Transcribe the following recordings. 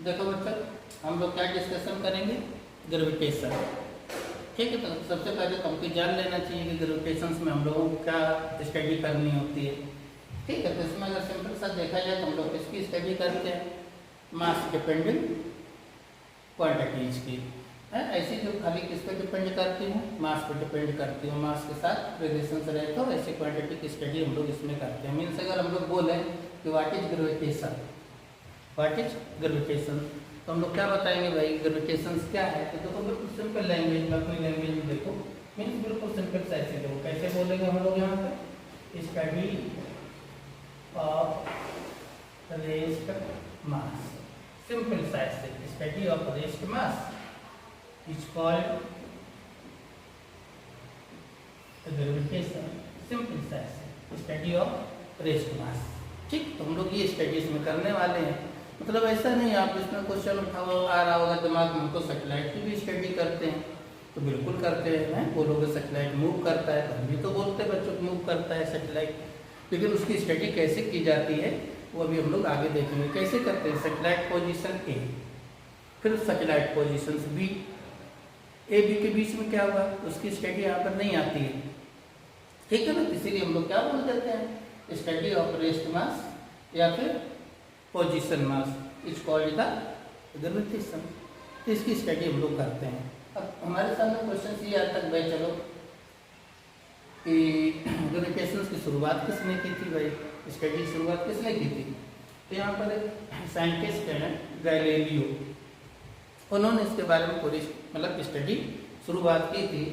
देखो बच्चों, हम लोग क्या डिस्कशन करेंगे, ग्रेविटेशन। ठीक है, तो सबसे पहले तो हमको जान लेना चाहिए कि ग्रेविटेशन में हम लोगों को क्या स्टडी करनी होती है। ठीक है, तो इसमें अगर सिंपल सा देखा जाए तो हम लोग किसकी स्टडी करते हैं, मास डिपेंडेंट क्वांटिटीज की है। ऐसी जो खाली किस पे डिपेंड करती हूँ, मास पे डिपेंड करती हूँ, मास के साथ रिलेशन रहते हो, ऐसी क्वांटिटी की स्टडी हम लोग इसमें करते हैं। मीन्स अगर हम लोग बोले कि what is gravitation, what is gravitation, तो हम लोग क्या बताएंगे भाई, ग्रेविटेशन क्या है। तो देखो बिल्कुल सिंपल लैंग्वेज में, अपनी लैंग्वेज में देखो, मीन्स बिल्कुल सिंपल सा ऐसे देखो कैसे बोलेंगे हम लोग यहाँ पे, study of rest mass. Simple सा ऐसे, study of rest mass is called gravitation. Simple सा ऐसे, स्टडी ऑफ रेस्ट मास। ठीक, तो हम लोग ये स्टडी इसमें करने वाले हैं। मतलब ऐसा नहीं आप इसमें क्वेश्चन उठाओ आ रहा होगा दिमाग में, हमको सेटेलाइट की भी स्टडी करते हैं, तो बिल्कुल करते हैं। बोलोगे सेटेलाइट मूव करता है, तो हम भी तो बोलते हैं बच्चों को मूव करता है सेटेलाइट, लेकिन उसकी स्टडी कैसे की जाती है वो अभी हम लोग आगे देखेंगे। कैसे करते हैं, सेटेलाइट पोजीशन ए, फिर satellite position B, A B के बीच में क्या हुआ उसकी स्टडी यहाँ पर नहीं आती है। ठीक है ना, इसीलिए हम लोग क्या बोल देते हैं, स्टडी ऑफ रेस्ट मास या फिर position mass is called the gravitation. तो इसकी स्टडी हम लोग करते हैं। अब हमारे सामने क्वेश्चन ये आता है भाई, चलो कि ग्रेविटेशन की शुरुआत किसने की थी भाई, स्टडी की शुरुआत किसने की थी। तो यहाँ पर एक साइंटिस्ट है गैलीलियो, उन्होंने इसके बारे में पूरी मतलब स्टडी शुरुआत की थी।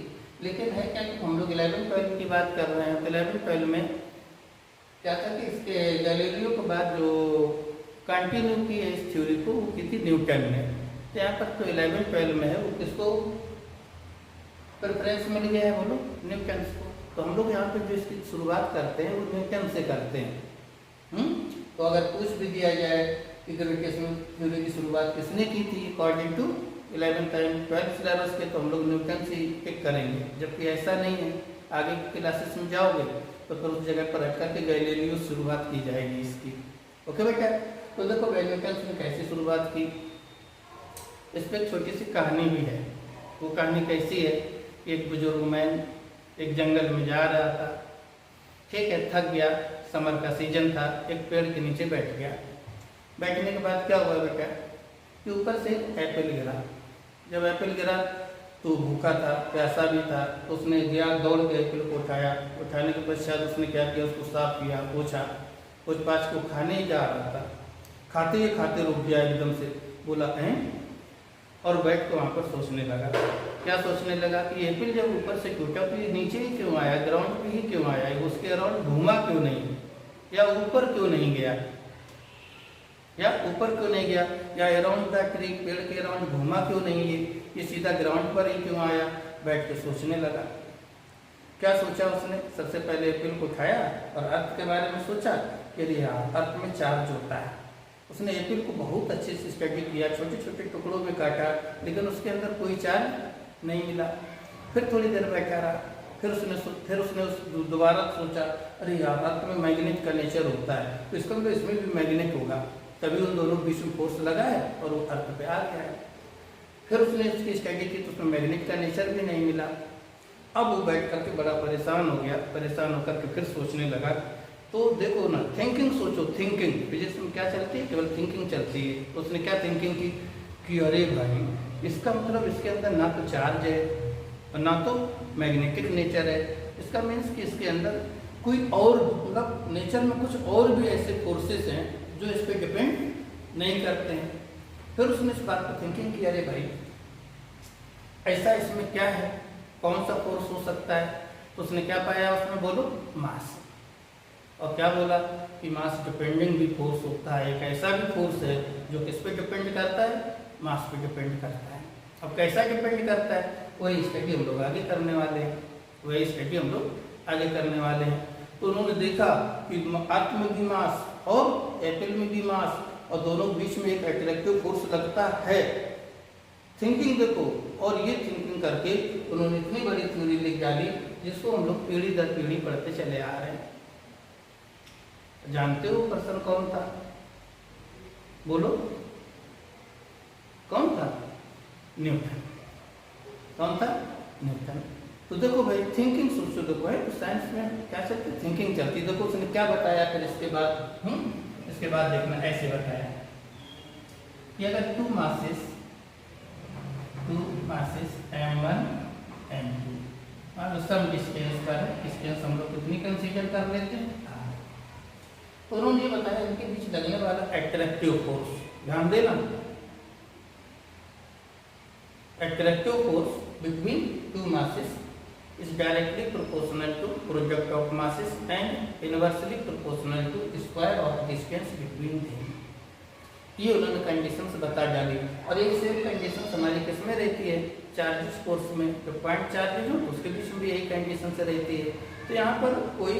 लेकिन है क्या कि हम लोग 11-12 की बात कर रहे हैं, तो 11-12 में क्या था कि इसके गैलीलियो के बाद जो कंटिन्यू की है इस थ्योरी को वो की थी न्यूटन ने। तो यहाँ पर तो 11-12 में है, वो किसको प्रेफरेंस मिल गया है, बोलो न्यूटन को। तो हम लोग यहाँ पर जो इसकी शुरुआत करते हैं वो न्यूटन से करते हैं। तो अगर पूछ भी दिया जाए कि ग्रेविटेशन थ्योरी की शुरुआत किसने की थी अकॉर्डिंग टू 11-12 सिलेबस के, तो हम लोग न्यूटन से पिक करेंगे। जबकि ऐसा नहीं है, आगे की क्लासेस में जाओगे तो फिर उस जगह पर रख करके गैलीलियो शुरुआत की जाएगी इसकी। ओके बेटा, तो देखो न्यूटन ने कैसे शुरुआत की, इस पर एक छोटी सी कहानी भी है। वो कहानी कैसी है, एक बुजुर्ग मैन एक जंगल में जा रहा था, ठीक है, थक गया, समर का सीजन था, एक पेड़ के नीचे बैठ गया। बैठने के बाद क्या हुआ बेटा कि ऊपर से एप्पल गिरा। जब एप्पल गिरा तो भूखा था, प्यासा भी था, तो उसने गया दौड़ के एप्पल को उठाया। उठाने के पश्चात उसने क्या किया, उसको साफ किया, पोछा, कुछ पाँच को खाने ही जा रहा था। खाते ही खाते रुक गया एकदम से, बोला हैं, और बैठ के वहाँ पर सोचने लगा। क्या सोचने लगा कि एप्पल जब ऊपर से टूटा तो ये नीचे ही क्यों आया, ग्राउंड पे ही क्यों आया, उसके अराउंड घूमा क्यों नहीं, या ऊपर क्यों नहीं गया, या ऊपर क्यों नहीं गया, या अराउंड द ट्री, पेड़ के अराउंड घूमा क्यों नहीं, ये सीधा ग्राउंड पर ही क्यों आया। बैठ के सोचने लगा। क्या सोचा उसने, सबसे पहले एप्पल को उठाया और अर्थ के बारे में सोचा कि हाँ अर्थ में चार्ज होता है। उसने एप्पल को बहुत अच्छे से स्टडी किया, छोटे छोटे टुकड़ों में काटा, लेकिन उसके अंदर कोई चार्ज नहीं मिला। फिर थोड़ी देर बैठा रहा, फिर उसने दोबारा सोचा, अरे यार अर्थ में मैग्नेट का नेचर होता है, तो इसका मतलब इसमें भी मैग्नेट होगा। तभी उन दोनों बीच में फोर्स लगा है और वो अर्थ पे आ गया है। फिर उसने इसकी स्टडी की तो उसमें मैग्नेट का नेचर भी नहीं मिला। अब वो बैठ करके बड़ा परेशान हो गया। परेशान होकर के फिर सोचने लगा। तो देखो ना, थिंकिंग सोचो, थिंकिंग फिजिक्स में क्या चलती है, केवल थिंकिंग चलती है। तो उसने क्या थिंकिंग की कि अरे भाई इसका मतलब इसके अंदर ना तो चार्ज है और ना तो मैग्नेटिक नेचर है। इसका मीन्स कि इसके अंदर कोई और मतलब नेचर में कुछ और भी ऐसे फोर्सेस हैं जो इस पर डिपेंड नहीं करते हैं। फिर उसने इस बात पर थिंकिंग की, अरे भाई ऐसा इसमें क्या है, कौन सा फोर्स हो सकता है। तो उसने क्या पाया उसमें, बोलो मास। और क्या बोला कि मास डिपेंडिंग भी फोर्स होता है, एक ऐसा भी फोर्स है जो किस पे डिपेंड करता है, मास पे डिपेंड करता है। अब कैसा डिपेंड करता है, वही स्टडी हम लोग आगे करने वाले हैं, वही स्टडी हम लोग आगे करने वाले हैं। तो उन्होंने देखा कि अर्थ में भी मास और एप्पल में भी मास, और दोनों बीच में एक अट्रैक्टिव फोर्स लगता है। थिंकिंग देखो, और ये थिंकिंग करके उन्होंने इतनी बड़ी थ्योरी लिख डाली जिसको हम लोग पीढ़ी दर पीढ़ी पढ़ते चले आ रहे हैं। जानते हो पर्सन कौन था, बोलो न्यूटन। कौन था? न्यूटन। तो देखो भाई थिंकिंग सोचो, देखो है तो साइंस में क्या चलती है, थिंकिंग चलती है। देखो उसने क्या बताया फिर इसके बाद, इसके बाद देखना ऐसे बताया कि अगर टू मासेस m1 m2 और सम डिस्टेंस पर है, डिस्टेंस हम लोग कितनी कंसीडर कर लेते हैं। तो उन्होंने ये बताया इनके बीच लगने वाला एट्रैक्टिव फोर्स, ध्यान देना, attractive force between two masses is directly proportional to product of masses and inversely proportional to square of distance between them। ये उन्होंने कंडीशंस बता डाली और एक सेम कंडीशंस हमारी किस में रहती है, चार्जेस फोर्स में। तो पॉइंट चार्जेज हो तो उसके बीच में भी यही कंडीशन से रहती है। तो यहाँ पर कोई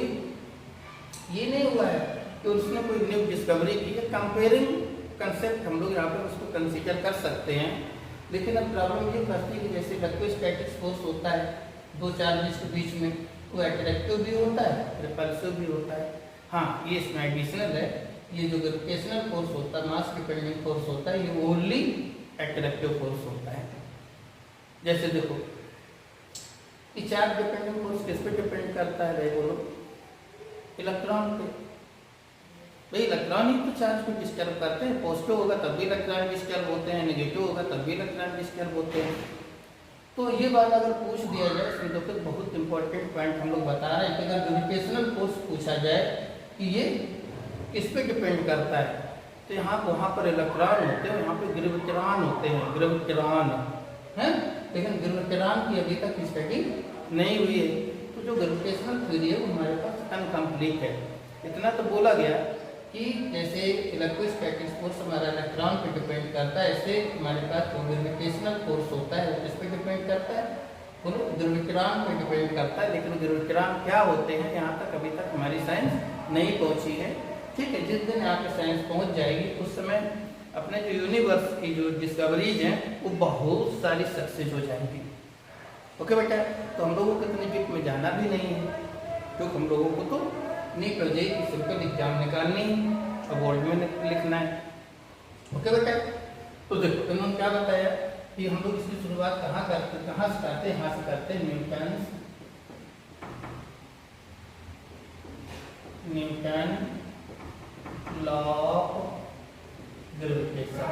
ये नहीं हुआ है कि उसने कोई न्यू डिस्कवरी की है, कंपेयरिंग कंसेप्ट हम लोग यहाँ पर उसको कंसीडर कर सकते हैं। लेकिन अब प्रॉब्लम ये फंसती है कि जैसे इलेक्ट्रोस्टैटिक फोर्स होता है दो चार्जेस के बीच में, वो अट्रैक्टिव भी होता है, रिपल्सिव भी होता है। हाँ, ये इसमें एडिशनल है, ये जो ग्रेविटेशनल फोर्स होता है, मास डिपेंडेंट फोर्स होता है, ये ओनली अट्रैक्टिव फोर्स होता है। जैसे देखो ये चार्ज डिपेंडेंट फोर्स किस पे डिपेंड करता है भाई बोलो, इलेक्ट्रॉन पे। भाई इलेक्ट्रॉन ही तो चार्ज को डिस्टर्ब करते हैं, पॉजिटिव होगा तब भी इलेक्ट्रॉन डिस्टर्ब होते हैं, नेगेटिव होगा तब भी इलेक्ट्रॉन डिस्टर्ब होते हैं। तो ये बात अगर पूछ दिया जाए इसमें, तो बहुत इंपॉर्टेंट पॉइंट हम लोग बता रहे हैं कि अगर ग्रेविटेशनल फोर्स पूछा जाए कि ये किस पे डिपेंड करता है, तो यहाँ वहाँ पर इलेक्ट्रॉन होते हैं, यहाँ पे ग्रेविट्रॉन होते हैं, ग्रेविट्रॉन है। लेकिन ग्रेविट्रॉन की अभी तक स्टडी नहीं हुई है। तो जो ग्रेविटेशनल थ्योरी है वो हमारे पास अनकम्प्लीट है। इतना तो बोला गया कि जैसे इलेक्ट्रोस्टैटिक फोर्स हमारा इलेक्ट्रॉन पे डिपेंड करता है, ऐसे हमारे पास जो ग्रेविटेशनल फोर्स होता है वो किस पे डिपेंड करता है, बोलो ग्रेविट्रॉन पे डिपेंड करता है। लेकिन ग्रेविट्रॉन क्या होते हैं यहाँ तक अभी तक हमारी साइंस नहीं पहुँची है। ठीक है, जिस दिन यहाँ पे साइंस पहुँच जाएगी उस समय अपने जो यूनिवर्स की जो डिस्कवरीज हैं वो बहुत सारी सक्सेस हो जाएंगी। ओके बेटा, तो हम लोगों को इतनी डीप में जाना भी नहीं है, क्योंकि हम लोगों को तो नीट हो जाएगी, सिंपल एग्जाम निकालनी और बोर्ड में लिखना है। ओके बेटा, तो देखो इन्होंने क्या बताया कि हम लोग इसकी शुरुआत कहाँ से करते हैं, यहाँ से करते हैं Newton law of gravitation,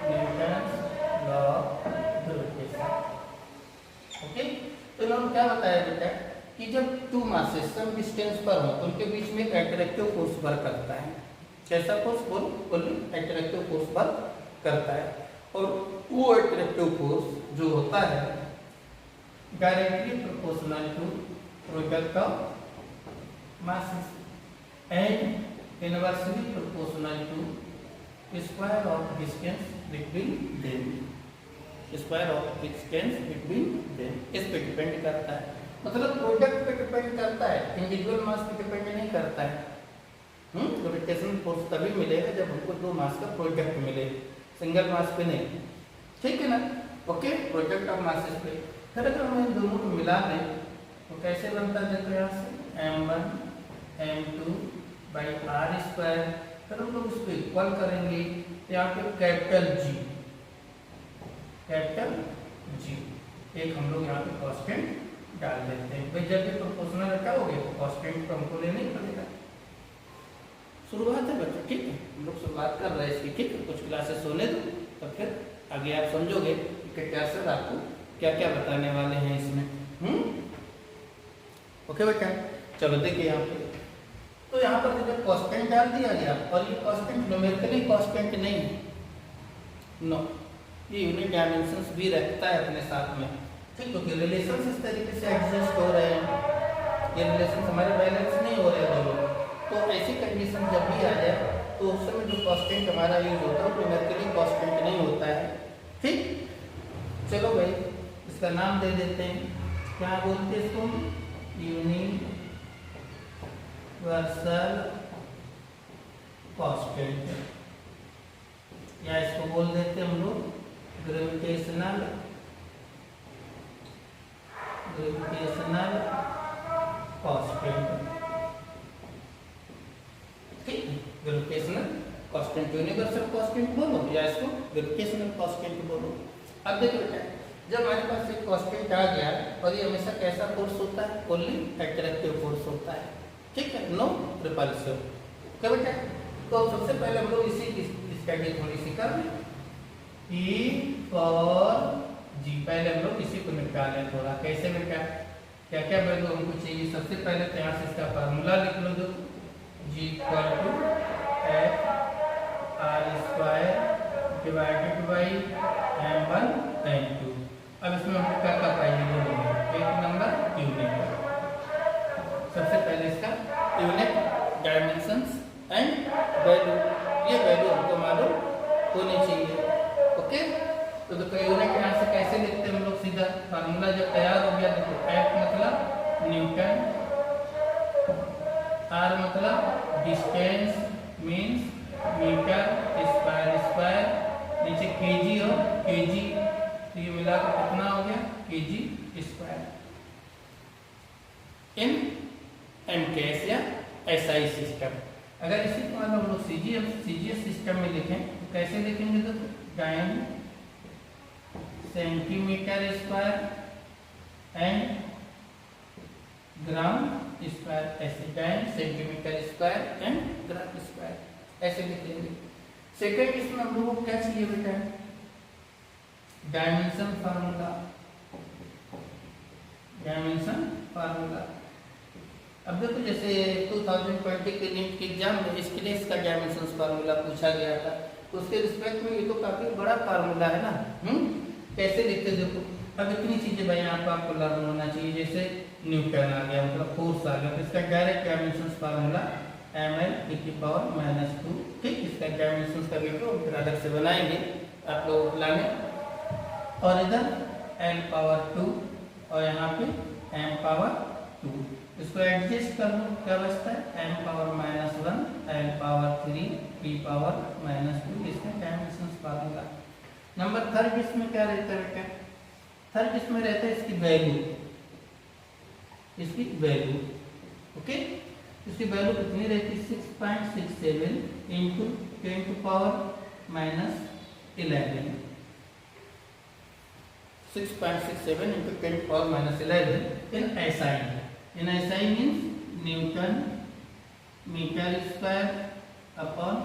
Newton law of gravitation. Okay, तो इन्होंने क्या बताया बेटा कि जब टू मासेस सम डिस्टेंस पर हो तो उनके बीच में एक अट्रैक्टिव फोर्स वर्क करता है। कैसा फोर्स? बोलो, अट्रैक्टिव फोर्स वर्क करता है। और वो अट्रैक्टिव फोर्स जो होता है directly proportional to product of masses and inversely proportional to square of distance between them, square of distance between them. इस पे डिपेंड करता है, मतलब प्रोडक्ट पे डिपेंड करता है, इंडिविजुअल मास पे डिपेंड नहीं करता है। ग्रेविटेशनल फोर्स तभी मिलेगा जब हमको दो मास का प्रोडक्ट मिले, सिंगल मास पे नहीं। ठीक है ना? ओके, प्रोडक्ट ऑफ मासेस पे। फिर अगर हम इन दोनों को मिला दें तो कैसे बनता है? देखो यहाँ से m1 m2 by r square, फिर हम लोग उसको इक्वल करेंगे। यहाँ पे कैपिटल G, एक हम लोग यहाँ पे कॉन्स्टेंट डाल देते हैं। भाई जब ये प्रोपोर्शनल रखा हो गया तो कॉन्स्टेंट तो हमको लेना ही पड़ेगा। शुरुआत है बच्चों, ठीक है, हम लोग शुरुआत कर रहे हैं इसकी। ठीक है, कुछ क्लासेस होने दो तो फिर आगे आप समझोगे कि क्या सर आपको क्या क्या बताने वाले हैं इसमें। ओके बेटा, चलो देखिए यहाँ पे, तो यहाँ पर जब कांस्टेंट डाल दिया गया और ये कांस्टेंट न्यूमेरिकली कांस्टेंट नहीं है, नो, ये यूनिट डायमेंशंस भी रखता है अपने साथ में। ठीक, क्योंकि रिलेशंस इस तरीके से एडजस्ट हो रहे हैं, ये रिलेशन हमारे बैलेंस नहीं हो रहे हैं दोनों। तो ऐसी कंडीशन जब भी आ जाए तो उस समय जो कांस्टेंट हमारा यूज होता है वो न्यूमेरिकली कांस्टेंट नहीं होता है। ठीक, चलो भाई इसका नाम दे देते हैं, क्या बोलते हैं इसको? यूनिवर्सल कांस्टेंट, या इसको बोल देते हैं हम लोग ग्रेविटेशनल कांस्टेंट। ठीक, gravitational constant constant, universal constant बोलो या इसको ग्रेविटेशनल कांस्टेंट बोलो। अब देखो बेटा, जब हमारे पास एक कांस्टेंट आ गया और ये हमेशा कैसा फोर्स होता है, ओनली अट्रैक्टिव फोर्स होता है, ठीक है, नो रिपल्सिव। क्या बेटा, तो सबसे पहले हम लोग इसी स्टडी थोड़ी सी कर लें। E पावर G, पहले हम लोग इसी को निकालें थोड़ा। कैसे बेटा, क्या क्या वैल्यू हमको चाहिए? सबसे पहले तो यहाँ से इसका फार्मूला लिख लो, जो G equal to F R² divided by M1 M2। अब इसमें हमको क्या क्या पाएंगे? एक नंबर यूनिट, सबसे पहले इसका यूनिट डायमेंशंस एंड वैल्यू, ये वैल्यू हमको मालूम होनी चाहिए। ओके, तो देखो यूनिट यहाँ से कैसे लिखते हैं हम लोग? सीधा फार्मूला जब तैयार हो गया, देखो F मतलब न्यूटन, R मतलब डिस्टेंस मीन्स मीटर स्क्वायर, नीचे केजी हो केजी, तो ये मिलाकर कितना हो गया? केजी स्क्वायर इन एमकेएस या एसआई सिस्टम। अगर इसी को हम लोग सीजीएस सिस्टम में लिखें तो कैसे लिखेंगे? तो time centimetre square and gram square, ऐसे time centimetre square and gram square ऐसे लिखेंगे। सेकेंड इसमें हम लोगों को क्या चाहिए बेटा? Dimension formula, dimension formula. अब देखो जैसे 2020 के नीट के एग्जाम में इसके लिए इसका डायमेंशन फार्मूला पूछा गया था, तो उसके रिस्पेक्ट में ये तो काफी बड़ा फार्मूला है ना। कैसे लिखते देखो, अब इतनी चीजें भाई यहाँ पर आपको लर्न होना चाहिए। जैसे न्यूटन आ गया, मतलब फोर्स आ गया, तो इसका डायरेक्ट डायमेंशन फार्मूला ml⁻²। ठीक, इसका डायमेंशन का वीडियो फिर अलग से बनाएंगे आप लोग लाने। और इधर n⁻², और यहाँ पे m⁻², इसको एडजस्ट कर लो, क्या बचता है? m⁻⁻1 l⁻3 p⁻−2, इसका डायमेंशन फार्मूला। नंबर थर्ड इसमें क्या रहता है बेटा? थर्ड इसमें रहता है इसकी वैल्यू, इसकी वैल्यू। ओके, इसकी वैल्यू कितनी रहती है? 6.67 into 10⁻−11, 6.67 into 10⁻−11 in SI. In SI means newton metre square upon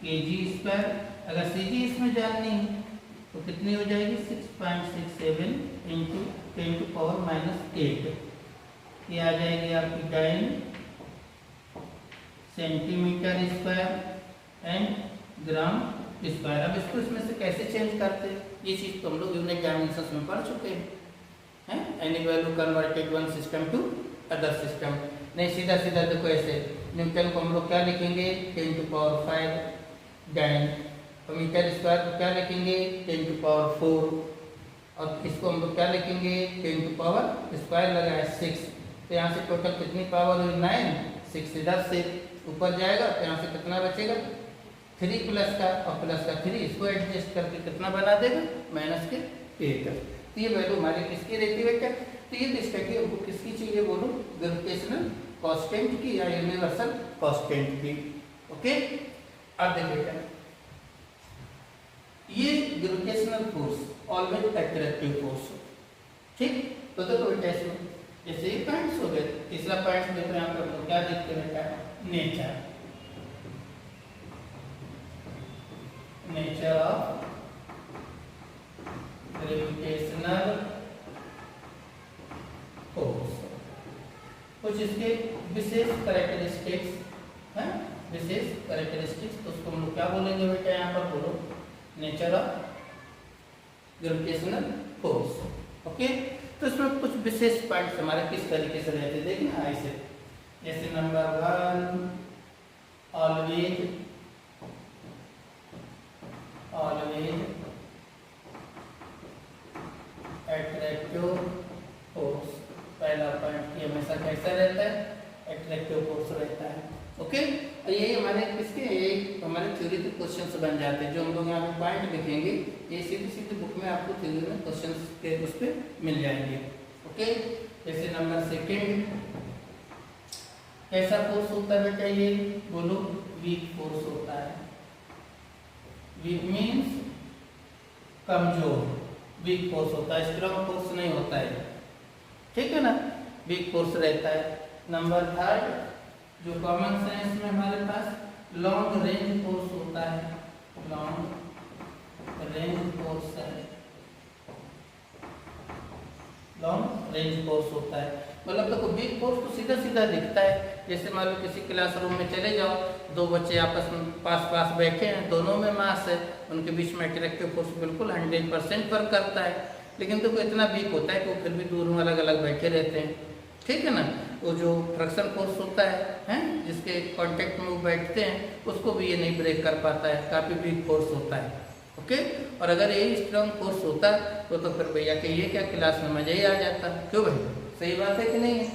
kg square. अगर सीजी इसमें जाननी है तो कितनी हो जाएगी? 6.67 इंटू 10⁻⁸, ये आ जाएगी आपकी 9 centimetre square and gram square. अब इसको इसमें से कैसे चेंज करते हैं? ये चीज तो हम लोग यूनिट डायमेंशंस में पढ़ चुके हैं। Any value converted one system to other system. नहीं, सीधा सीधा देखो ऐसे, न्यूटन को हम लोग क्या लिखेंगे? 10⁵ डाइन, और मीटर स्क्वायर को क्या लिखेंगे? 10⁴, और इसको हम लोग क्या लिखेंगे? 10⁻² लगा है 6, तो यहाँ से टोटल कितनी पावर हुई? 9। 6 इधर से ऊपर जाएगा तो यहाँ से कितना बचेगा? 3 प्लस का, और प्लस का 3, इसको एडजस्ट करके कितना बना देगा? -1। तो ये वैल्यू हमारी किसकी रहती है बेटा? तो ये स्टडी हमको किसकी चाहिए बोलो? ग्रेविटेशनल कांस्टेंट की या यूनिवर्सल कांस्टेंट की। ओके, अब देखो बेटा, ये gravitational force always attractive force, ठीक। तो देखो बेटा इसमें जैसे ये पॉइंट्स हो गए, तीसरा पॉइंट देखो यहाँ पर हम क्या देखते हैं बेटा? नेचर ऑफ ग्रेविटेशनल फोर्स, कुछ इसके विशेष कैरेक्टरिस्टिक्स हैं, विशेष कैरेक्टरिस्टिक्स। तो उसको हम लोग क्या बोलेंगे बेटा? यहाँ पर बोलो nature of gravitational force. Okay, तो इसमें कुछ विशेष पॉइंट्स हमारे किस तरीके से रहते हैं देखना ऐसे। जैसे नंबर 1, ऑलवेज अट्रैक्टिव फोर्स। पहला पॉइंट ये हमेशा कैसा रहता है? अट्रैक्टिव फोर्स रहता है। ओके, और ये हमारे किसके एक हमारे थ्योरी के क्वेश्चंस बन जाते हैं, जो हम लोग यहाँ पे पॉइंट लिखेंगे, ये सीधी सीधी बुक में आपको थ्योरी में क्वेश्चंस के उस पे मिल जाएंगे। ओके, जैसे नंबर 2 कैसा फोर्स होता है बेटा? ये बोलो वीक फोर्स होता है। वीक मीन्स कमजोर, वीक फोर्स होता है, स्ट्रॉन्ग फोर्स नहीं होता है, ठीक है ना, वीक फोर्स रहता है। नंबर थर्ड जो कॉमन सेंस में हमारे पास लॉन्ग रेंज फोर्स होता है, लॉन्ग रेंज फोर्स है, लॉन्ग रेंज फोर्स होता है। मतलब देखो वीक फोर्स तो सीधा सीधा दिखता है, जैसे मान लो किसी क्लासरूम में चले जाओ, दो बच्चे आपस में पास पास बैठे हैं, दोनों में मास है, उनके बीच में अट्रैक्टिव फोर्स बिल्कुल 100% वर्क करता है, लेकिन देखो इतना वीक होता है कि वो फिर भी दूर में अलग अलग बैठे रहते हैं, ठीक है ना। वो जो फ्रिक्शन फोर्स होता है जिसके कांटेक्ट में वो बैठते हैं, उसको भी ये नहीं ब्रेक कर पाता है, काफ़ी वीक फोर्स होता है, ओके। और अगर यही स्ट्रॉन्ग फोर्स होता तो फिर भैया कहिए क्या क्लास में मजा ही आ जाता, क्यों भाई, सही बात है कि नहीं है।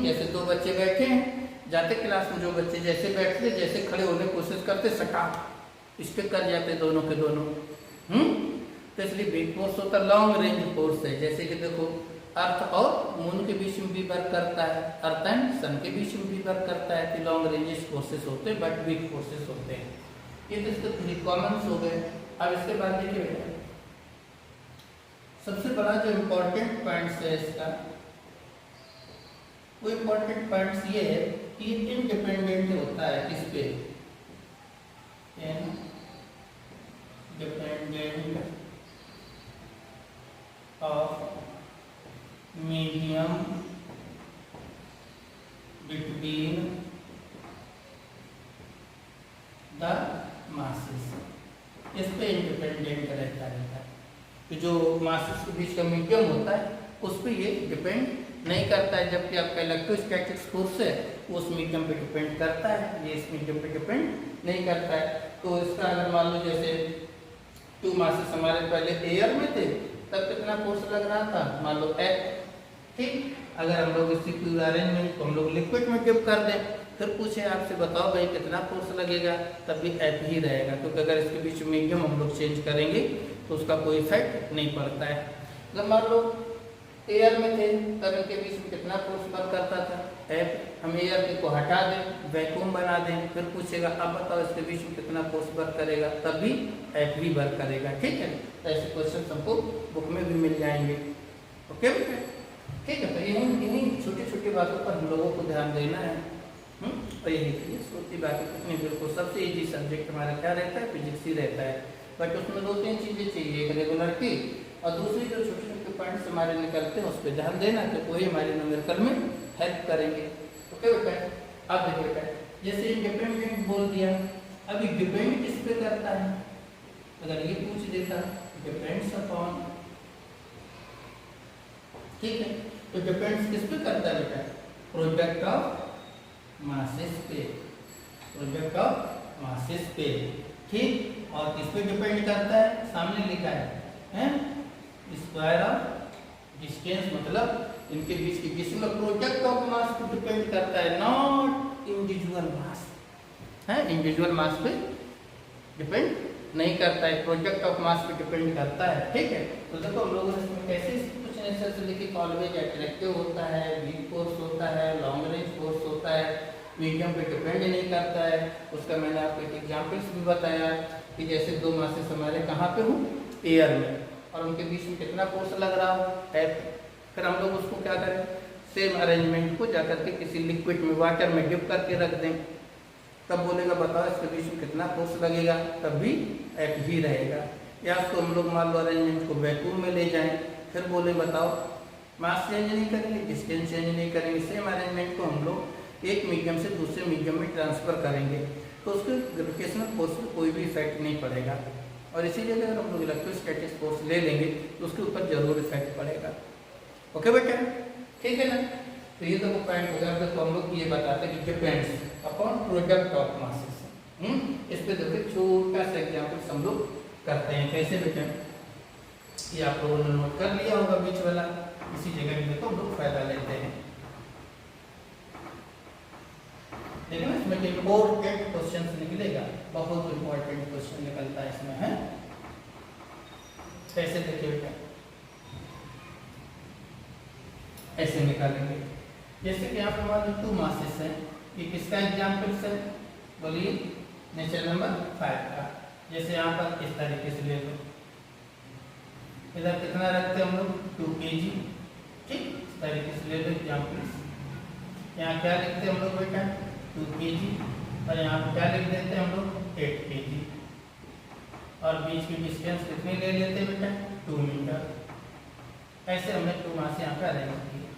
जैसे दो बच्चे बैठे हैं, जाते क्लास में जो बच्चे जैसे बैठते जैसे खड़े होने की कोशिश करते सटाक स्टिक कर जाते दोनों के दोनों। तो इसलिए वीक फोर्स होता लॉन्ग रेंज फोर्स है, जैसे कि देखो अर्थ और मून के बीच में भी वर्क करता है, अर्थ एंड सन के बीच में भी वर्क करता है, तो लॉन्ग रेंज फोर्सेस होते हैं बट वीक फोर्सेस होते हैं। ये तो इसके 3 कॉमन्स हो गए। अब इसके बाद देखिए बेटा सबसे बड़ा जो इम्पोर्टेंट पॉइंट्स है इसका, वो इम्पोर्टेंट पॉइंट्स ये है कि इनडिपेंडेंट होता है किस पे, independent of medium between the masses, इस पे इंडिपेंडेंट रहता है। तो जो मासेस के बीच का मीडियम होता है उस पे ये डिपेंड नहीं करता है, जबकि आपका इलेक्ट्रोस्टैटिक फोर्स है वो उस मीडियम पे डिपेंड करता है, ये इस मीडियम पे डिपेंड नहीं करता है। तो इसका अगर मान लो जैसे 2 मासेस हमारे पहले एयर में थे तब कितना फोर्स लग रहा था, मान लो F, ठीक। अगर हम लोग इसी पूरे अरेंजमेंट को हम लोग लिक्विड में डिप कर दें, फिर पूछे आपसे बताओ भाई कितना फोर्स लगेगा, तब भी F ही रहेगा, क्योंकि अगर इसके बीच मीडियम हम लोग चेंज करेंगे तो उसका कोई इफेक्ट नहीं पड़ता है। अगर मान लो एयर में थे तब इनके बीच में कितना फोर्स वर्क करता था F, हम एयर को हटा दें, वैक्यूम बना दें, फिर पूछेगा अब बताओ इसके बीच में कितना फोर्स वर्क करेगा, तब भी F ही वर्क करेगा, ठीक है। ऐसे क्वेश्चन हमको बुक में भी मिल जाएंगे, ओके बेटा, ठीक है। तो इन्हीं छोटी छोटी बातों पर हम लोगों को ध्यान देना है। और यही सोचती बाकी कितनी बिल्कुल सबसे इजी सब्जेक्ट हमारा क्या रहता है, फिजिक्स ही रहता है, बट उसमें 2-3 चीज़ें चाहिए, एक रेगुलरिटी और दूसरी जो छोटे छोटे पॉइंट्स हमारे निकलते हैं उस पर ध्यान देना, तो वही हमारे न्यूमेरिकल में हेल्प करेंगे, ओके बेटा। अब देखो बेटा जैसे इंडिपेंडेंट बोल दिया, अभी डिपेंड किस पे करता है, अगर ये पूछ देता डिपेंड्स अपॉन, ठीक है, तो डिपेंड्स किस पे करता है बेटा, प्रोडक्ट ऑफ मासेस पे, प्रोडक्ट ऑफ मासेस पे, ठीक। और किस पे डिपेंड करता है, सामने लिखा है स्क्वायर ऑफ डिस्टेंस, मतलब इनके बीच की डिस्टेंस प्रोडक्ट ऑफ मास पे डिपेंड करता है, नॉट इंडिविजुअल मास, इंडिविजुअल मास पे डिपेंड नहीं करता है, प्रोडक्ट ऑफ मास पे डिपेंड करता है, ठीक है। तो देखो हम लोगों ने इसमें कैसे कुछ ऐसे से लिखी, ऑलवेज अट्रैक्टिव होता है, वीक फोर्स होता है, लॉन्ग रेंज फोर्स होता है, मीडियम पे डिपेंड नहीं करता है। उसका मैंने आपको एक एग्जाम्पल्स भी बताया कि जैसे 2 मासेस हमारे कहाँ पे हूँ, एयर में, और उनके बीच में कितना फोर्स लग रहा हो F, फिर हम लोग उसको क्या करें, सेम अरेंजमेंट को जाकर के किसी लिक्विड में वाटर में डिप करके रख दें, तब बोलेगा बताओ इसके बीच में कितना फोर्स लगेगा, तब भी F ही रहेगा। या उसको हम लोग मान लो अरेंजमेंट को वैक्यूम में ले जाएं, फिर बोले बताओ मास चेंज नहीं करेंगे, डिस्टेंस चेंज नहीं करेंगे, सेम अरेंजमेंट को हम लोग एक मीडियम से दूसरे मीडियम में ट्रांसफर करेंगे, तो उसके ग्रेविटेशनल फोर्स पर कोई भी इफेक्ट नहीं पड़ेगा। और इसी जगह अगर हम लोग इलेक्ट्रोस्टैटिक फोर्स ले लेंगे तो उसके ऊपर जरूर इफेक्ट पड़ेगा, ओके बेटा, ठीक है ना। तो ये तो पॉइंट हो गया, तो हम लोग ये बताते हैं कि depends upon product of masses. इस पे देखिए छोटा सा एग्जांपल हम लोग करते हैं, कैसे बेटा, ये आप लोगों ने नोट कर लिया होगा बीच वाला, इसी जगह में देखो हम लोग फायदा लेते हैं। देखो इसमें इम्पोर्टेंट क्वेश्चन निकलेगा, बहुत इम्पोर्टेंट क्वेश्चन निकलता है इसमें, है कैसे देखिए बेटा, ऐसे निकालेंगे। जैसे कि यहाँ पर हमारे 2 मासेस हैं, ये किसका एग्जाम्पल है, बोलिए नेचर नंबर 5 का। जैसे यहाँ पर इस तरीके से ले लो, इधर कितना रखते हैं हम लोग 2 kg, ठीक, इस तरीके से ले लो एग्जाम्पल। यहाँ क्या लिखते हैं हम लोग बेटा 2 kg, और यहाँ पर क्या लिख देते हैं हम लोग 8 kg, और बीच की डिस्टेंस कितनी ले लेते हैं बेटा 2 मीटर। ऐसे हमने 2 मास यहाँ पे अरेंज किया।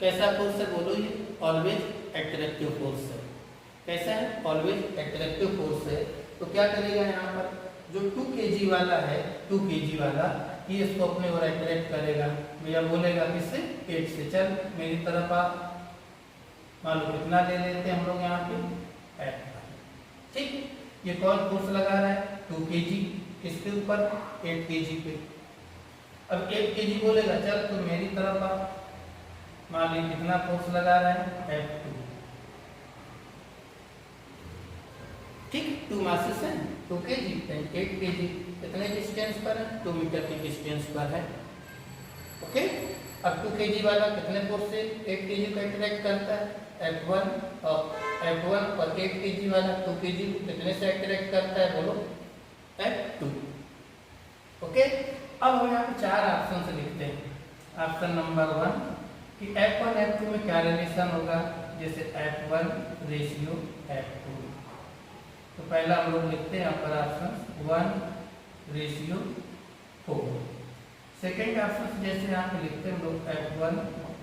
कैसा फोर्स है बोलो, ये ऑलवेज एट्रैक्टिव फोर्स है। कैसा है, ऑलवेज एट्रैक्टिव फोर्स है। तो क्या करेगा यहाँ पर जो 2 kg वाला है, 2 kg वाला, ये इसको अपने ओर अट्रैक्ट करेगा। भैया बोलेगा किससे 8 से, चल मेरी तरफ आ। मान लो कितना ले लेते हैं हम लोग यहाँ पे 8, ठीक। ये कौन फोर्स लगा रहा है 2 kg, किसके ऊपर 8 kg पे। अब 8 kg बोलेगा चल तो मेरी तरफ आ, मान ली कितना फोर्स लगा रहा है F2, ठीक। 2 मासेस हैं 2 kg एंड 8 kg, कितने डिस्टेंस पर है 2 मीटर की डिस्टेंस पर है, ओके। अब 2 kg वाला कितने फोर्स से 8 kg को अट्रैक्ट करता है F1, और 8 kg वाला 2 kg को कितने से अट्रैक्ट करता है बोलो F2, ओके। अब हम यहाँ पे 4 ऑप्शन से लिखते हैं। ऑप्शन नंबर 1 कि F1 F2 में क्या रिलेशन होगा, जैसे F1 रेशियो F2। तो पहला हम लोग लिखते हैं यहाँ पर ऑप्शन 1 रेशियो 4। सेकेंड ऑप्शन जैसे यहाँ पे लिखते हैं हम लोग F1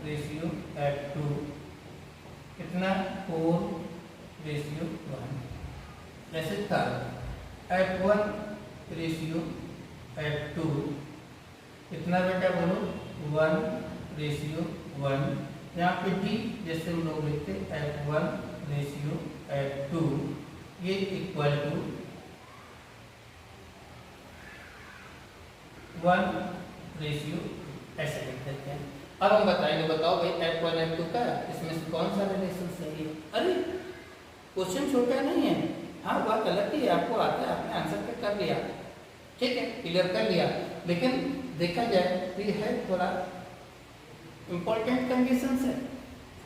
रेशियो F2, कितना 4 रेशियो 1। जैसे थर्ड F1 रेशियो F2, कितना बेटा बोलो 1 रेशियो 1। यहाँ पे D जैसे हम लोग लिखते हैं F1 रेशियो F2, ये इक्वल टू 1 रेशियो, ऐसे लिख देते हैं। अब हम बताएंगे, बताओ भाई F1 F2 का इसमें से कौन सा रिलेशन सही है। अरे क्वेश्चन छोटा नहीं है, हाँ बात अलग ही है, आपको आता है, आपने आंसर कर लिया, ठीक है, क्लियर कर लिया। लेकिन देखा जाए तो ये है थोड़ा इंपॉर्टेंट कंडीशन है,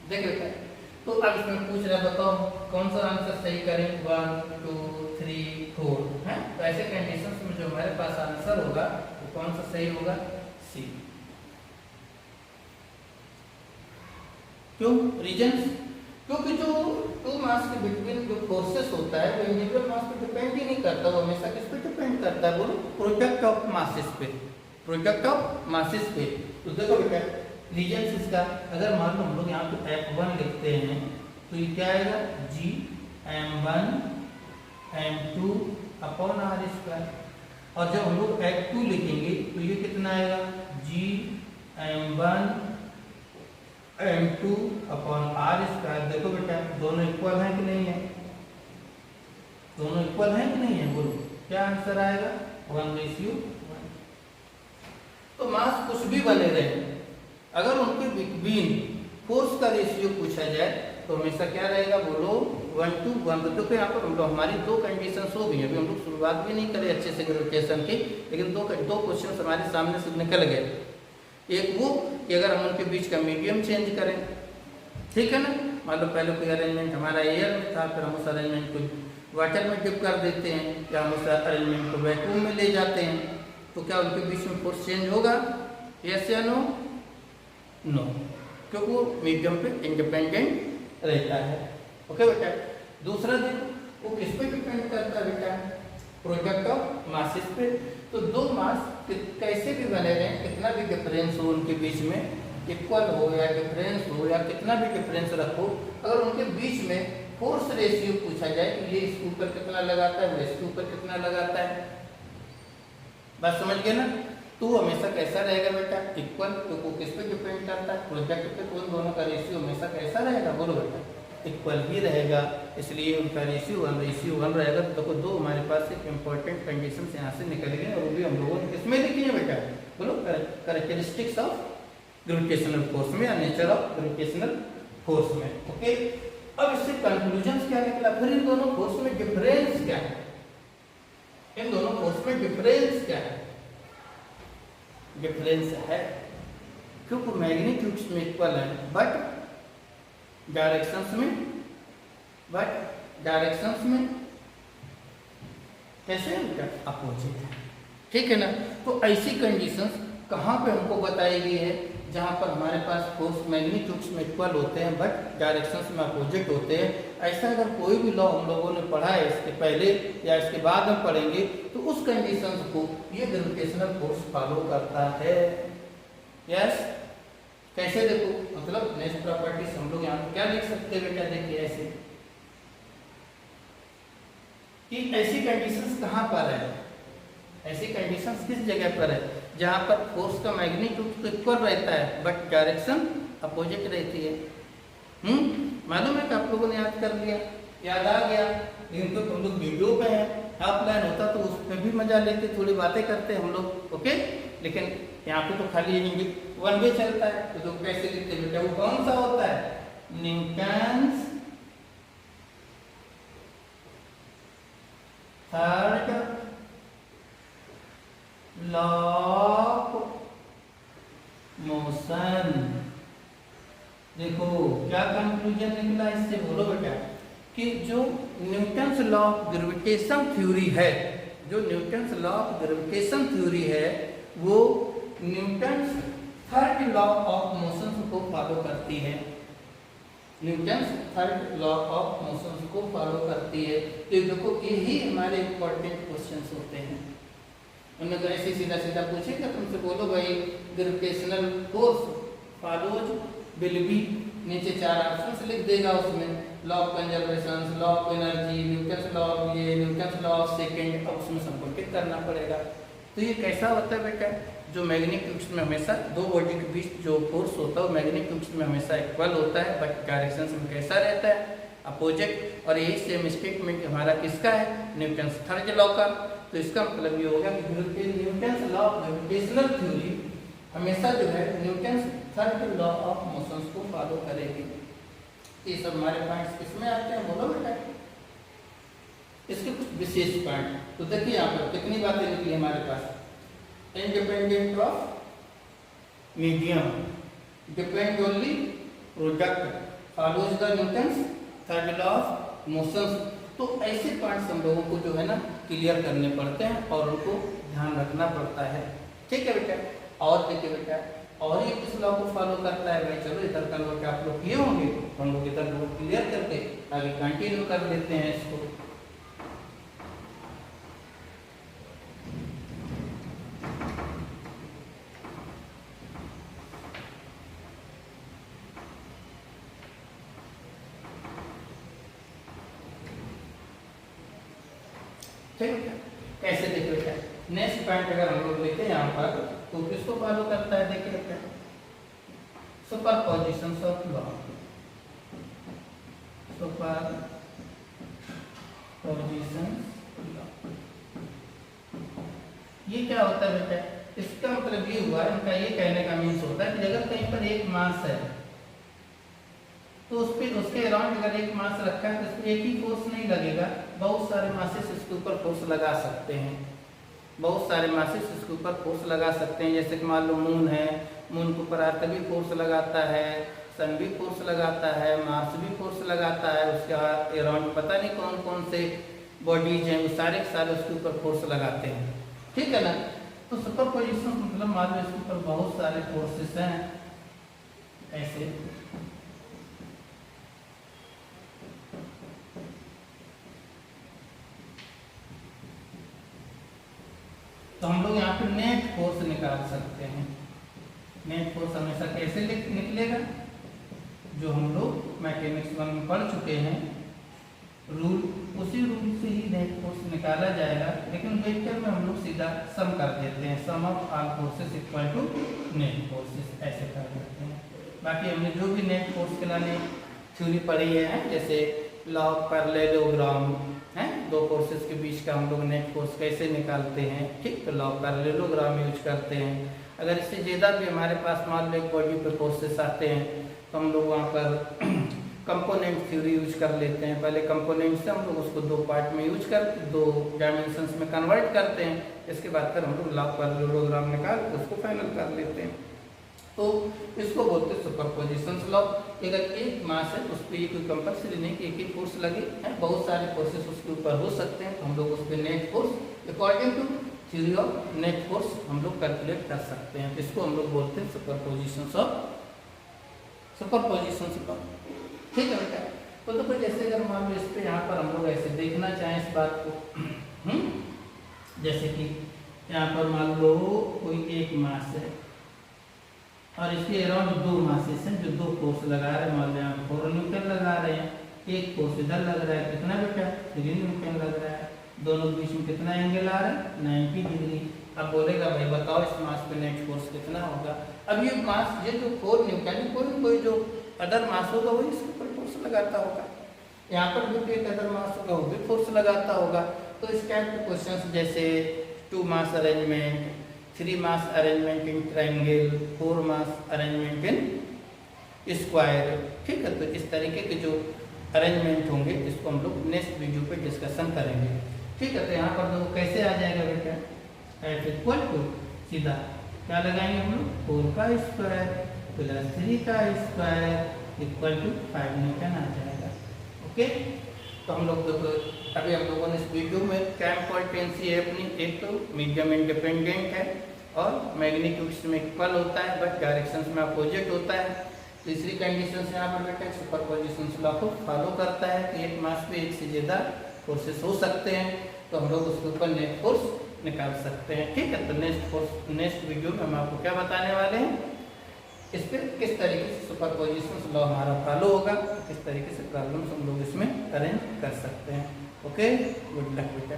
देख लेते हैं। तो अब इसमें पूछ रहा है बताओ कौन सा आंसर सही करें 1 2 3 4 है। तो ऐसे कंडीशंस में जो हमारे पास आंसर होगा वो कौन सा सही होगा सी। क्यों, रीजंस, क्योंकि जो 2 मास के बिटवीन जो फोर्सेस होता है वो इंडिविजुअल मास पे डिपेंड ही नहीं करता, वो हमेशा किस पे डिपेंड करता है बोलो प्रोडक्ट ऑफ मासेस पे, प्रोडक्ट ऑफ मासेस पे। तो देखो बेटा रीजंस इसका, अगर मान लो हम लोग यहाँ पे F1 लिखते हैं तो ये क्या आएगा G m1 m2 upon r²। और जब हम लोग F2 लिखेंगे तो ये कितना आएगा G m1 m2 upon r²। देखो बेटा दोनों इक्वल हैं कि नहीं है, दोनों इक्वल हैं कि नहीं है, बोलो क्या आंसर आएगा 1 रेशियो 1। तो मास कुछ भी बने रहे, अगर उनके बिटवीन फोर्स का रेशियो पूछा जाए तो हमेशा क्या रहेगा बोलो 1 to 1। तो यहाँ पर हमारी 2 कंडीशंस हो गई, अभी हम लोग शुरुआत भी नहीं करें अच्छे से ग्रेजुएशन की, लेकिन दो क्वेश्चन हमारे सामने से निकल गए। एक वो कि अगर हम उनके बीच का मीडियम चेंज करें, ठीक है ना, मान लो पहले कोई अरेंजमेंट हमारा एयर में था, फिर हम उस अरेंजमेंट को वाटर में डिप कर देते हैं, या हम उस अरेंजमेंट को वैक्यूम में ले जाते हैं, तो क्या उनके बीच में फोर्स चेंज होगा, यस या नो, नो, क्योंकि वो मीडियम पे इंडिपेंडेंट रहता है, ओके बेटा। दूसरा देखो वो किस पे डिपेंड करता है बेटा, प्रोडक्ट ऑफ मासेस पे। तो 2 मास कैसे भी बने रहे, कितना भी डिफरेंस हो उनके बीच में, इक्वल हो या डिफरेंस हो या कितना भी डिफरेंस रखो, अगर उनके बीच में फोर्स रेशियो पूछा जाए कि ये इसके ऊपर कितना लगाता है, वो इसके ऊपर कितना लगाता है, बात समझ गए ना। तो हमेशा कैसा रहेगा बेटा इक्वल, तो वो किस पे डिपेंड करता है प्रोडक्ट पे, तो उन दोनों का रेशियो हमेशा कैसा रहेगा बोलो बेटा इक्वल ही रहेगा, इसलिए उनका रेशियो 1 रहेगा। तो देखो 2 हमारे पास एक इंपॉर्टेंट कंडीशन यहाँ से निकल गए, और वो भी हम लोगों ने किसमें लिखी है बेटा बोलो कैरेक्टरिस्टिक्स ऑफ ग्रेविटेशनल फोर्स में, या नेचर ऑफ ग्रेविटेशनल फोर्स में, ओके। अब इससे कंक्लूजन क्या निकला, फिर इन दोनों फोर्स में डिफरेंस क्या है, इन दोनों फोर्स में डिफरेंस क्या है, डिफरेंस है क्योंकि मैग्नीट्यूड्स में इक्वल है, बट डायरेक्शंस में कैसे बेटा, अपोजिट है। ठीक है ना। तो ऐसी कंडीशंस कहाँ पे हमको बताई गई है, जहाँ पर हमारे पास फोर्स मैग्नीट्यूड्स में इक्वल होते हैं बट डायरेक्शंस में अपोजिट होते हैं। ऐसा अगर कोई भी लॉ हम लोगों ने पढ़ा है इसके पहले या इसके बाद में पढ़ेंगे तो उस कंडीशंस को ये ग्रेविटेशनल फोर्स फॉलो करता है। यस, कैसे देखो, मतलब नेक्स्ट प्रॉपर्टीज हम लोग यहाँ क्या लिख सकते हैं बेटा, देखिए ऐसे कि ऐसी कंडीशंस कहाँ पर है, ऐसी कंडीशंस किस जगह पर है जहाँ पर फोर्स का मैग्नीट्यूड तो इक्वल रहता है बट डायरेक्शन अपोजिट रहती है। मालूम है कि आप लोगों ने याद कर लिया, याद आ गया। लेकिन तो तुम लोग वीडियो पे हैं, ऑफलाइन होता तो उसमें भी मजा लेते, थोड़ी बातें करते हम लोग, ओके। लेकिन यहाँ पे तो खाली वन वे चलता है, तो लोग कैसे लिखते बेटा, वो कौन सा होता है, Newton's third law of motion. देखो क्या कंक्लूजन निकला इससे, बोलो बेटा, कि जो Newton's law of gravitation theory है, जो Newton's law of gravitation theory है वो Newton's third law of motion को फॉलो करती है। Newton's third law of motion को फॉलो करती है। तो देखो यही हमारे इंपॉर्टेंट क्वेश्चंस होते हैं। उन्होंने ऐसे सीधा सीधा पूछेगा तुमसे, बोलो भाई gravitational force follows will be, नीचे 4 ऑप्शंस लिख देगा, उसमें law of conservation, law of energy, Newton's law of ये, न्यूटन्स लॉ ऑफ सेकंड, अब उसमें सबको टिक करना पड़ेगा। तो ये कैसा होता है बेटा, जो मैग्नीट्यूड्स में हमेशा दो बॉडी के बीच जो फोर्स होता है वो मैग्नीट्यूड्स में हमेशा इक्वल होता है बट डायरेक्शंस में कैसा रहता है, अपोजिट। और यही सेम स्टेटमेंट हमारा किसका है, न्यूटन्स थर्ड लॉ का। तो इसका मतलब ये होगा कि Newton's law of gravitational theory हमेशा जो है Newton's third law of motions को फॉलो करेगी। ये सब हमारे पॉइंट्स किसमें आते हैं, बोलो बेटा, इसके कुछ विशेष पॉइंट। तो देखिए यहाँ पर कितनी बातें निकली हमारे पास, independent of medium, depend only product, follows the Newton's third law of motions. तो ऐसे पॉइंट्स हम लोगों को जो है ना क्लियर करने पड़ते हैं और उनको ध्यान रखना पड़ता है। ठीक है बेटा। और देखिए बेटा, और ये किस लॉ को फॉलो करता है भाई, चलो इधर का लॉ आप लोग किए होंगे, हम लोग इधर लोग क्लियर करके आगे कंटिन्यू कर लेते हैं इसको। ठीक है, कैसे देखिए बेटा, नेक्स्ट पॉइंट अगर हम लोग देखें यहाँ पर तो किसको फॉलो करता है, देखिए बेटा, superposition of law, superposition law. ये क्या होता है बेटा, इसका मतलब ये हुआ, इनका ये कहने का मीन्स होता है कि अगर कहीं पर एक मास है तो उस पर उसके अराउंड अगर एक मास रखा है तो उस पर एक ही फोर्स नहीं लगेगा, बहुत सारे मासेस इसके ऊपर फोर्स लगा सकते हैं, बहुत सारे मासेस इसके ऊपर फोर्स लगा सकते हैं। जैसे कि मान लो मून है, मून के ऊपर अर्थ भी फोर्स लगाता है, सन भी फोर्स लगाता है, मार्स भी फोर्स लगाता है, उसके अराउंड पता नहीं कौन कौन से बॉडीज हैं, वो सारे के सारे उसके ऊपर फोर्स लगाते हैं। ठीक है ना। तो सुपरपोजिशन मतलब मान लो इसके ऊपर बहुत सारे फोर्सेस हैं ऐसे, तो हम लोग यहाँ पे नेट फोर्स निकाल सकते हैं। नेट फोर्स हमेशा कैसे निकलेगा, जो हम लोग मैकेनिक्स 1 में पढ़ चुके हैं रूल, उसी रूल से ही नेट फोर्स निकाला जाएगा। लेकिन वेक्टर में हम लोग सीधा सम कर देते हैं, sum of all forces equal to net forces, ऐसे कर देते हैं। बाकी हमने जो भी नेट फोर्स के लिए थ्योरी पढ़ी है, जैसे लॉ ऑफ पैरेललोग्राम है, दो फोर्सेस के बीच का हम लोग नेट फोर्स कैसे निकालते हैं, ठीक, तो लॉ ऑफ पैरेललोग्राम यूज करते हैं। अगर इससे ज़्यादा भी हमारे पास मान लो एक बॉडी पे फोर्सेस आते हैं तो हम लोग वहाँ पर कंपोनेंट थ्योरी यूज कर लेते हैं। पहले कंपोनेंट से हम लोग उसको 2 पार्ट में यूज कर 2 डायमेंशंस में कन्वर्ट करते हैं, इसके बाद फिर हम लोग लॉ ऑफ पैरेललोग्राम निकाल के उसको फाइनल कर लेते हैं। तो इसको बोलते हैं सुपरपोजिशन लॉ। अगर एक मास है उस पर ये कोई कंपल्सरी नहीं कि एक ही फोर्स लगे, है बहुत सारे फोर्सेस उसके ऊपर हो सकते हैं, तो हम लोग उस पर net force according to theory of net force हम लोग कैलकुलेट कर सकते हैं। तो इसको हम लोग बोलते हैं सुपरपोजिशन लॉ। ठीक है बेटा। तो फिर जैसे अगर मान लो इस पे यहाँ पर हम लोग ऐसे देखना चाहें इस बात को, जैसे कि यहाँ पर मान लो कोई एक मास है और इसके अराउंड दो मासेस हैं जो दो फोर्स लगा रहे हैं। मान लो यहाँ 4 न्यूटन लगा रहे हैं, एक फोर्स इधर लग रहा है, कितना बेटा 3 न्यूटन लग रहा है, दोनों के बीच में कितना एंगल आ रहा है 90 डिग्री। अब बोलेगा भाई बताओ इस मास पे नेट फोर्स कितना होगा। अब ये मास ये जो 4 न्यूटन कोई जो अदर मास होगा वो इसके ऊपर फोर्स लगाता होगा, यहाँ पर भी एक अदर मास होगा वो भी फोर्स लगाता होगा। तो इस टाइप के क्वेश्चन जैसे 2 mass arrangement, 3 mass arrangement in triangle, 4 mass arrangement in square, ठीक है। तो इस तरीके के जो अरेंजमेंट होंगे इसको हम लोग नेक्स्ट वीडियो पे डिस्कशन करेंगे, ठीक है। तो यहाँ पर देखो कैसे आ जाएगा बेटा, एफ इक्वल टू सीधा क्या लगाएंगे हम लोग 4 का स्क्वायर प्लस 3 का स्क्वायर इक्वल टू 5 न्यूटन आ जाएगा। ओके, तो हम लोग देखो अभी हम लोगों ने इस वीडियो में क्या इम्पोर्टेंसी है अपनी, एक तो मीडियम इंडिपेंडेंट है और मैग्नीट्यूड्स में इक्वल होता है बट डायरेक्शंस में अपोजिट होता है। तीसरी कंडीशन यहाँ पर बेटा सुपरपोजिशन लॉ को फॉलो करता है कि एक मास पे एक से ज़्यादा फोर्सेस हो सकते हैं, तो हम लोग उसके ऊपर नेट फोर्स निकाल सकते हैं, ठीक है। तो नेक्स्ट वीडियो में हम आपको क्या बताने वाले हैं, इस पर किस तरीके से सुपरपोजिशन लॉ हमारा फॉलो होगा, किस तरीके से प्रॉब्लम्स हम लोग इसमें अरेंज कर सकते हैं। ओके, गुड लक बेटा।